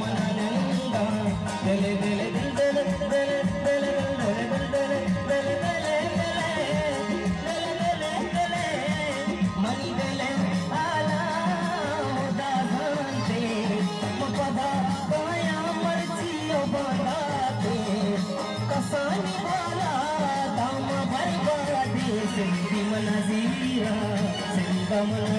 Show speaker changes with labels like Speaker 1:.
Speaker 1: मननंगा दिल दिल दिल दिल दिल दिल दिल दिल मनी दिल आला दासंते मपदा पाया मर्जियो बनाते कसानी वाला दाम भर बड़ा दे सिंधी मनजीरा सिंधा मन